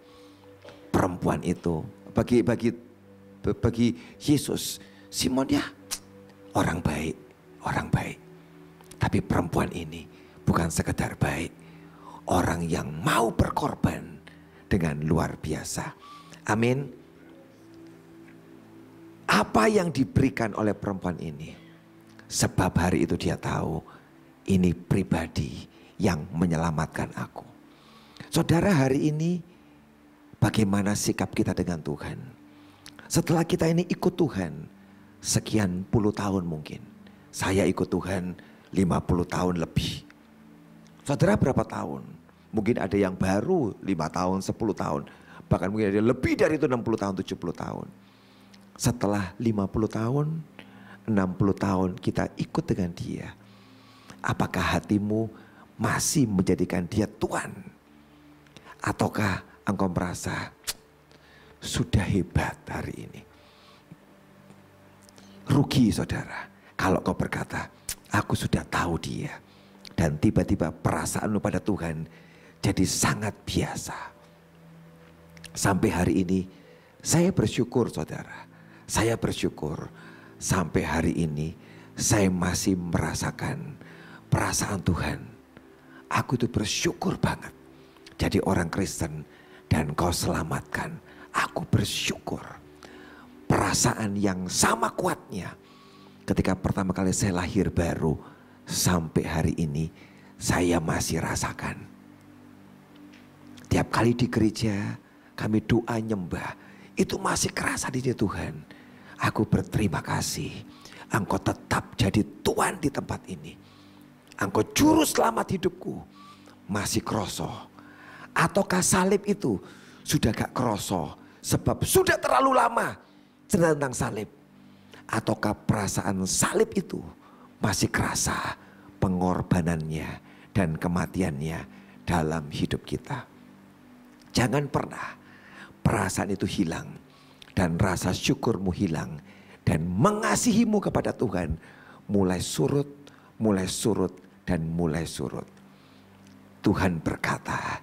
perempuan itu, bagi Yesus, Simon ya orang baik, orang baik. Tapi perempuan ini bukan sekedar baik, orang yang mau berkorban dengan luar biasa. Amin. Apa yang diberikan oleh perempuan ini? Sebab hari itu dia tahu ini pribadi yang menyelamatkan aku. Saudara, hari ini bagaimana sikap kita dengan Tuhan? Setelah kita ini ikut Tuhan sekian puluh tahun mungkin. Saya ikut Tuhan 50 tahun lebih. Saudara berapa tahun? Mungkin ada yang baru 5 tahun, 10 tahun. Bahkan mungkin ada lebih dari itu 60 tahun, 70 tahun. Setelah 50 tahun, 60 tahun kita ikut dengan dia. Apakah hatimu masih menjadikan dia Tuhan? Ataukah engkau merasa sudah hebat hari ini? Rugi, saudara, kalau kau berkata, aku sudah tahu dia. Dan tiba-tiba perasaanmu pada Tuhan jadi sangat biasa. Sampai hari ini saya bersyukur, saudara. Saya bersyukur sampai hari ini saya masih merasakan perasaan Tuhan. Aku itu bersyukur banget jadi orang Kristen dan kau selamatkan. Aku bersyukur. Perasaan yang sama kuatnya ketika pertama kali saya lahir baru sampai hari ini saya masih rasakan. Tiap kali di gereja kami doa nyembah itu masih kerasa di Tuhan. Aku berterima kasih. Engkau tetap jadi Tuhan di tempat ini. Engkau juru selamat hidupku. Masih kroso. Ataukah salib itu sudah gak kroso sebab sudah terlalu lama cerita tentang salib. Ataukah perasaan salib itu masih kerasa pengorbanannya dan kematiannya dalam hidup kita. Jangan pernah perasaan itu hilang dan rasa syukurmu hilang dan mengasihimu kepada Tuhan mulai surut dan mulai surut. Tuhan berkata,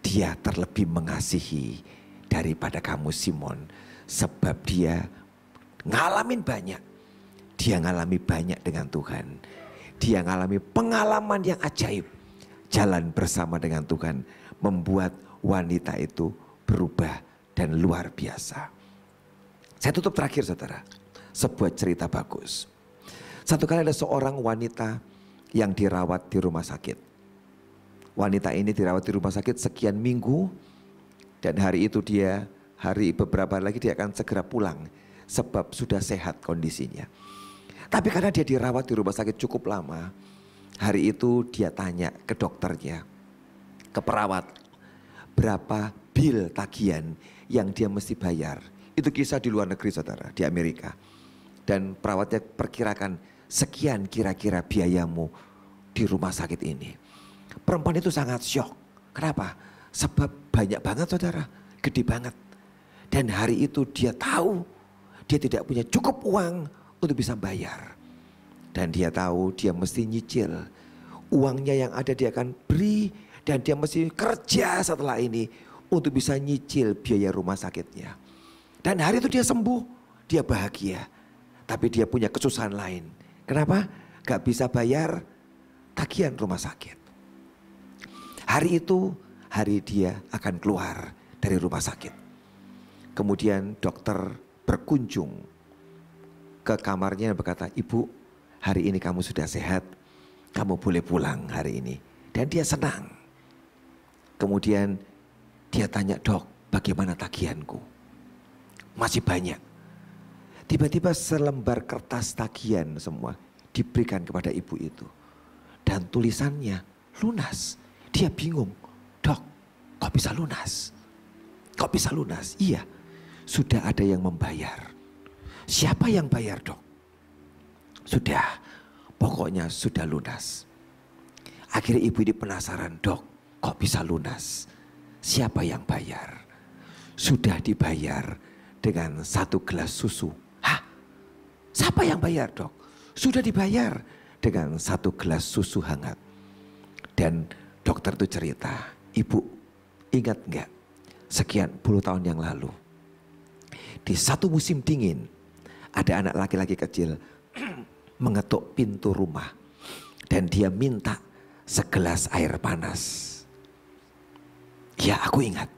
dia terlebih mengasihi daripada kamu Simon, sebab dia ngalamin banyak. Dia ngalami banyak dengan Tuhan. Dia ngalami pengalaman yang ajaib. jalan bersama dengan Tuhan membuat wanita itu berubah dan luar biasa. Saya tutup terakhir saudara, sebuah cerita bagus. Satu kali ada seorang wanita yang dirawat di rumah sakit. Wanita ini dirawat di rumah sakit sekian minggu, dan hari itu beberapa hari lagi dia akan segera pulang sebab sudah sehat kondisinya. Tapi karena dia dirawat di rumah sakit cukup lama, hari itu dia tanya ke dokternya, ke perawat, berapa bil tagihan yang dia mesti bayar. Itu kisah di luar negeri saudara, di Amerika. Dan perawatnya perkirakan sekian kira-kira biayamu di rumah sakit ini. Perempuan itu sangat syok. Kenapa? Sebab banyak banget saudara, gede banget. Dan hari itu dia tahu dia tidak punya cukup uang untuk bisa bayar. Dan dia tahu dia mesti nyicil. Uangnya yang ada dia akan beri, dan dia mesti kerja setelah ini untuk bisa nyicil biaya rumah sakitnya. Dan hari itu dia sembuh, dia bahagia. Tapi dia punya kesusahan lain. Kenapa? Gak bisa bayar tagihan rumah sakit. Hari itu, hari dia akan keluar dari rumah sakit. Kemudian dokter berkunjung ke kamarnya dan berkata, "Ibu, hari ini kamu sudah sehat, kamu boleh pulang hari ini." Dan dia senang. Kemudian dia tanya, "Dok, bagaimana tagihanku?" "Masih banyak." Tiba-tiba selembar kertas tagihan semua diberikan kepada ibu itu. Dan tulisannya lunas. Dia bingung, "Dok, kok bisa lunas? Kok bisa lunas?" "Iya, sudah ada yang membayar." "Siapa yang bayar, Dok?" "Sudah, pokoknya sudah lunas." Akhirnya ibu ini penasaran, "Dok, kok bisa lunas? Siapa yang bayar?" "Sudah dibayar dengan 1 gelas susu." "Hah? Siapa yang bayar, Dok?" "Sudah dibayar dengan 1 gelas susu hangat." Dan dokter itu cerita, "Ibu, ingat enggak, sekian puluh tahun yang lalu, di satu musim dingin, ada anak laki-laki kecil mengetuk pintu rumah. Dan dia minta segelas air panas." "Ya, aku ingat.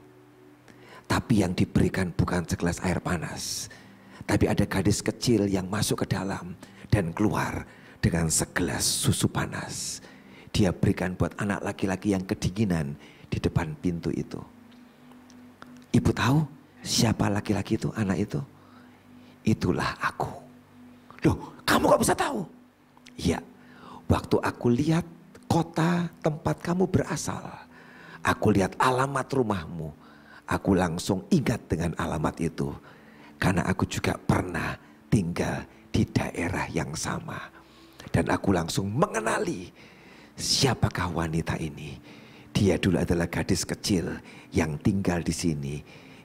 Tapi yang diberikan bukan segelas air panas. Tapi ada gadis kecil yang masuk ke dalam dan keluar dengan segelas susu panas. Dia berikan buat anak laki-laki yang kedinginan di depan pintu itu." "Ibu tahu siapa laki-laki itu, anak itu?" "Itulah aku." "Loh, kamu kok bisa tahu?" "Iya, waktu aku lihat kota tempat kamu berasal, aku lihat alamat rumahmu, aku langsung ingat dengan alamat itu. Karena aku juga pernah tinggal di daerah yang sama. Dan aku langsung mengenali siapakah wanita ini. Dia dulu adalah gadis kecil yang tinggal di sini,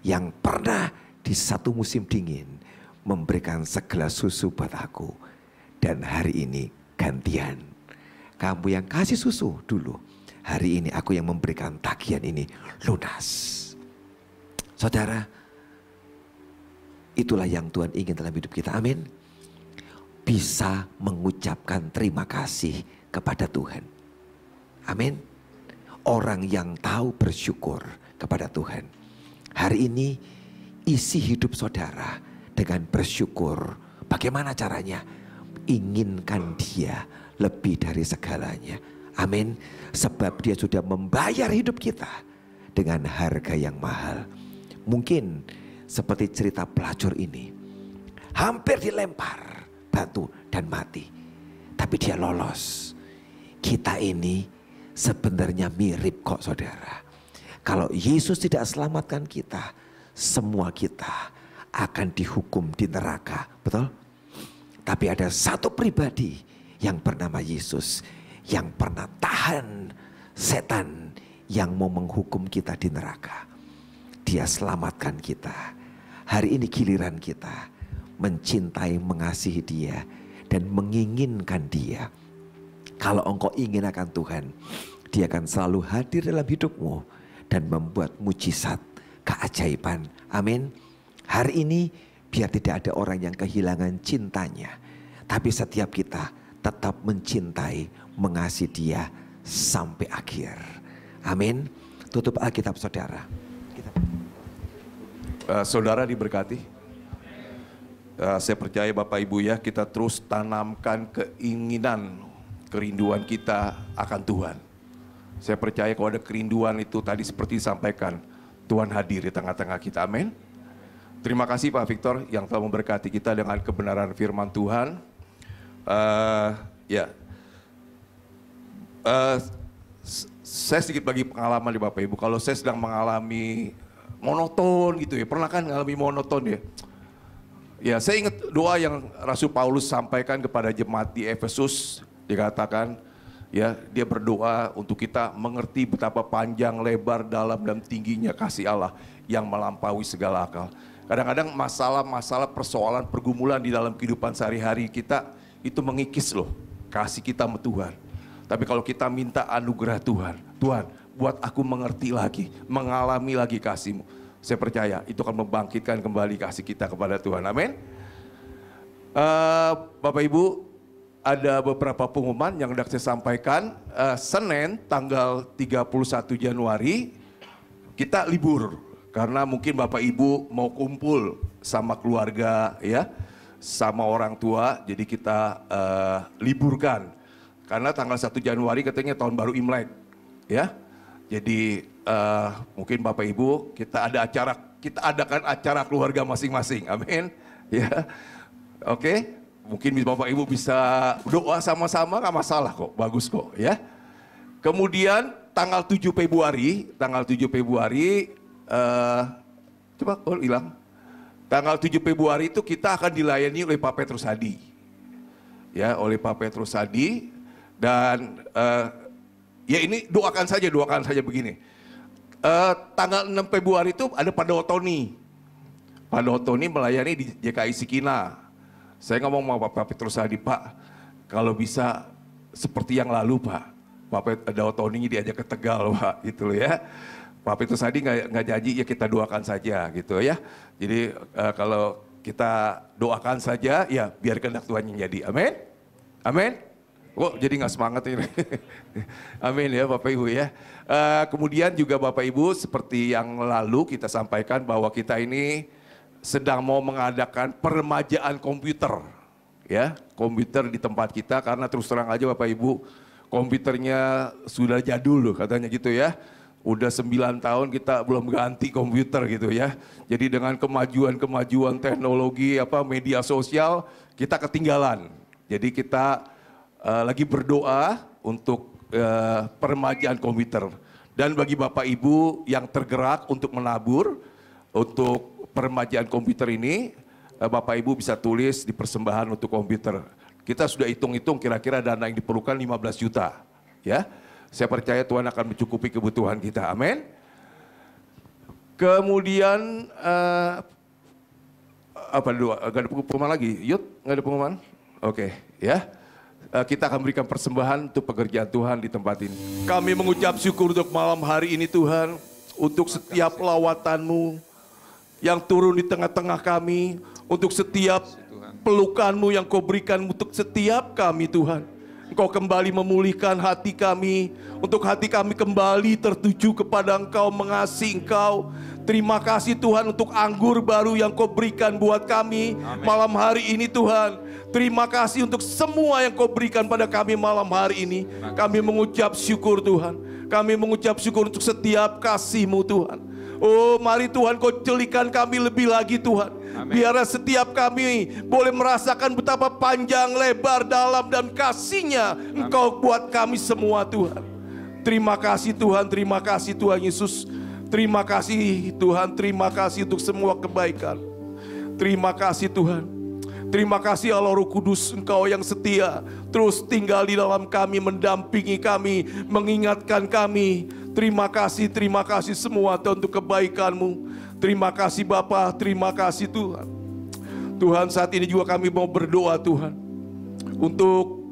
yang pernah di satu musim dingin memberikan segelas susu buat aku. Dan hari ini gantian. Kamu yang kasih susu dulu. Hari ini aku yang memberikan tagihan ini lunas." Saudara, itulah yang Tuhan ingin dalam hidup kita. Amin. Bisa mengucapkan terima kasih kepada Tuhan. Amin. Orang yang tahu bersyukur kepada Tuhan. Hari ini isi hidup saudara dengan bersyukur. Bagaimana caranya? Inginkan Dia lebih dari segalanya. Amin. Sebab Dia sudah membayar hidup kita dengan harga yang mahal. Mungkin seperti cerita pelacur ini, hampir dilempar batu dan mati, tapi dia lolos. Kita ini sebenarnya mirip kok saudara. Kalau Yesus tidak selamatkan kita, semua kita akan dihukum di neraka, betul? Tapi ada satu pribadi yang bernama Yesus, yang pernah tahan setan yang mau menghukum kita di neraka. Dia selamatkan kita. Hari ini giliran kita mencintai, mengasihi Dia dan menginginkan Dia. Kalau engkau ingin akan Tuhan, Dia akan selalu hadir dalam hidupmu dan membuat mujizat, keajaiban. Amin. Hari ini biar tidak ada orang yang kehilangan cintanya, tapi setiap kita tetap mencintai, mengasihi Dia sampai akhir. Amin. Tutup Alkitab saudara. Saudara diberkati. Saya percaya Bapak Ibu ya, kita terus tanamkan keinginan, kerinduan kita akan Tuhan. Saya percaya kalau ada kerinduan itu tadi seperti disampaikan, Tuhan hadir di tengah-tengah kita. Amin. Terima kasih Pak Victor yang telah memberkati kita dengan kebenaran firman Tuhan. Saya sedikit bagi pengalaman di Bapak Ibu. Kalau saya sedang mengalami monoton gitu ya, pernah kan mengalami monoton ya? Ya, saya ingat doa yang Rasul Paulus sampaikan kepada jemaat di Efesus, dikatakan ya, dia berdoa untuk kita mengerti betapa panjang, lebar, dalam dan tingginya kasih Allah yang melampaui segala akal. Kadang-kadang masalah-masalah, persoalan, pergumulan di dalam kehidupan sehari-hari kita itu mengikis loh kasih kita sama Tuhan. Tapi kalau kita minta anugerah Tuhan, Tuhan buat aku mengerti lagi, mengalami lagi kasih-Mu. Saya percaya itu akan membangkitkan kembali kasih kita kepada Tuhan. Amin. Bapak Ibu, ada beberapa pengumuman yang hendak saya sampaikan. Senin tanggal 31 Januari kita libur. Karena mungkin Bapak Ibu mau kumpul sama keluarga ya, sama orang tua. Jadi kita liburkan. Karena tanggal 1 Januari katanya tahun baru Imlek ya. Jadi mungkin Bapak Ibu kita adakan acara keluarga masing-masing. Amin. Ya. Oke. Mungkin Bapak Ibu bisa doa sama-sama, nggak masalah kok, bagus kok ya. Kemudian tanggal 7 Februari, coba hilang. Tanggal 7 Februari itu kita akan dilayani oleh Pak Petrus Hadi. Ya, oleh Pak Petrus Hadi dan ya ini doakan saja begini. Tanggal 6 Februari itu ada Pak Dotoni. Pak Dotoni melayani di JKI Sikina. Saya ngomong sama Pak Petrus Hadi, Pak, kalau bisa seperti yang lalu Pak Dotoni diajak ke Tegal Pak, gitu ya. Pak Petrus Hadi nggak janji, ya kita doakan saja gitu ya. Jadi kalau kita doakan saja, ya biar kehendak Tuhan yang jadi. Amin. Amin. Oh, jadi nggak semangat ini. Amin ya Bapak Ibu ya. Kemudian juga Bapak Ibu seperti yang lalu kita sampaikan bahwa kita ini sedang mau mengadakan peremajaan komputer. Ya, komputer di tempat kita karena terus terang aja Bapak Ibu, komputernya sudah jadul loh katanya gitu ya. Udah 9 tahun kita belum ganti komputer gitu ya. Jadi dengan kemajuan teknologi media sosial kita ketinggalan. Jadi kita lagi berdoa untuk peremajaan komputer. Dan bagi Bapak Ibu yang tergerak untuk menabur untuk peremajaan komputer ini, Bapak Ibu bisa tulis di persembahan untuk komputer. Kita sudah hitung-hitung kira-kira dana yang diperlukan 15 juta. Ya, saya percaya Tuhan akan mencukupi kebutuhan kita. Amin. Kemudian Gak ada pengumuman lagi? Yud, gak ada pengumuman? Oke, ya. Kita akan berikan persembahan untuk pekerjaan Tuhan di tempat ini. Kami mengucap syukur untuk malam hari ini Tuhan, untuk setiap lawatan-Mu yang turun di tengah-tengah kami, untuk setiap pelukan-Mu yang Kau berikan untuk setiap kami Tuhan. Engkau kembali memulihkan hati kami, untuk hati kami kembali tertuju kepada Engkau, mengasihi Engkau. Terima kasih Tuhan untuk anggur baru yang Kau berikan buat kami. Amen. Malam hari ini Tuhan. Terima kasih untuk semua yang Kau berikan pada kami malam hari ini. Kami mengucap syukur Tuhan. Kami mengucap syukur untuk setiap kasih-Mu Tuhan. Oh mari Tuhan Kau jelikan kami lebih lagi Tuhan. Amen. Biar setiap kami boleh merasakan betapa panjang, lebar, dalam dan kasih-Nya Engkau buat kami semua Tuhan. Terima kasih Tuhan Yesus. Terima kasih Tuhan, terima kasih untuk semua kebaikan. Terima kasih Tuhan. Terima kasih Allah Roh Kudus, Engkau yang setia. Terus tinggal di dalam kami, mendampingi kami, mengingatkan kami. Terima kasih semua Tuhan untuk kebaikan-Mu. Terima kasih Bapa, terima kasih Tuhan. Tuhan saat ini juga kami mau berdoa Tuhan. Untuk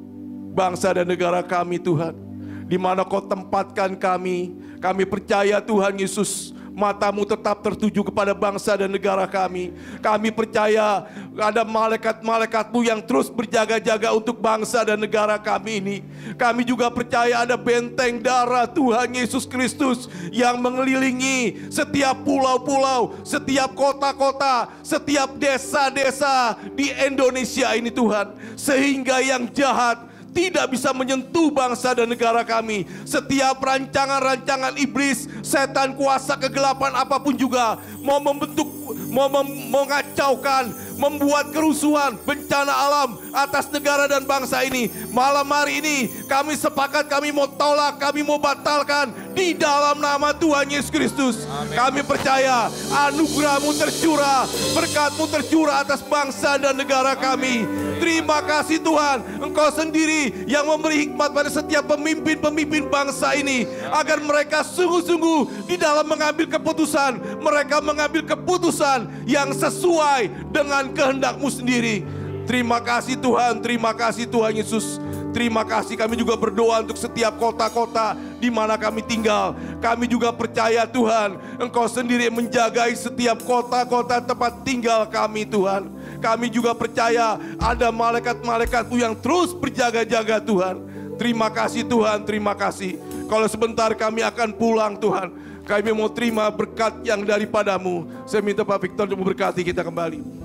bangsa dan negara kami Tuhan. Di mana Kau tempatkan kami. Kami percaya Tuhan Yesus matamu tetap tertuju kepada bangsa dan negara kami. Kami percaya ada malaikat-malaikatmu yang terus berjaga-jaga untuk bangsa dan negara kami ini. Kami juga percaya ada benteng darah Tuhan Yesus Kristus yang mengelilingi setiap pulau-pulau, setiap kota-kota, setiap desa-desa di Indonesia ini Tuhan. Sehingga yang jahat tidak bisa menyentuh bangsa dan negara kami. Setiap rancangan-rancangan iblis, setan, kuasa kegelapan apapun juga mau membentuk, mau mengacaukan, membuat kerusuhan, bencana alam atas negara dan bangsa ini. Malam hari ini kami sepakat, kami mau tolak, kami mau batalkan di dalam nama Tuhan Yesus Kristus. Kami percaya anugerah-Mu tercurah, berkat-Mu tercurah atas bangsa dan negara kami. Terima kasih Tuhan, Engkau sendiri yang memberi hikmat pada setiap pemimpin-pemimpin bangsa ini, agar mereka sungguh-sungguh di dalam mengambil keputusan. Mereka mengambil keputusan yang sesuai dengan kehendak-Mu sendiri. Terima kasih Tuhan, terima kasih Tuhan Yesus. Terima kasih, kami juga berdoa untuk setiap kota-kota di mana kami tinggal. Kami juga percaya Tuhan, Engkau sendiri menjagai setiap kota-kota tempat tinggal kami Tuhan. Kami juga percaya ada malaikat-malaikat-Mu yang terus berjaga-jaga Tuhan. Terima kasih Tuhan, terima kasih. Kalau sebentar kami akan pulang Tuhan, kami mau terima berkat yang daripada-Mu. Saya minta Pak Victor untuk memberkati kita kembali.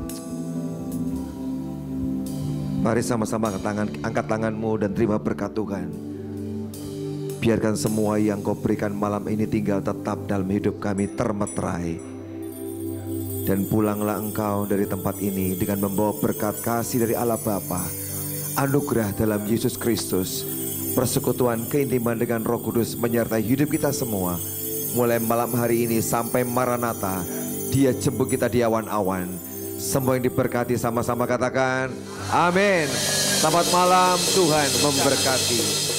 Mari sama-sama angkat tanganmu dan terima berkat Tuhan. Biarkan semua yang Kau berikan malam ini tinggal tetap dalam hidup kami termeterai. Dan pulanglah engkau dari tempat ini dengan membawa berkat kasih dari Allah Bapa, anugerah dalam Yesus Kristus, persekutuan keintiman dengan Roh Kudus menyertai hidup kita semua. Mulai malam hari ini sampai Maranatha, Dia jemput kita di awan-awan. Semua yang diberkati sama-sama katakan amin. Selamat malam, Tuhan memberkati.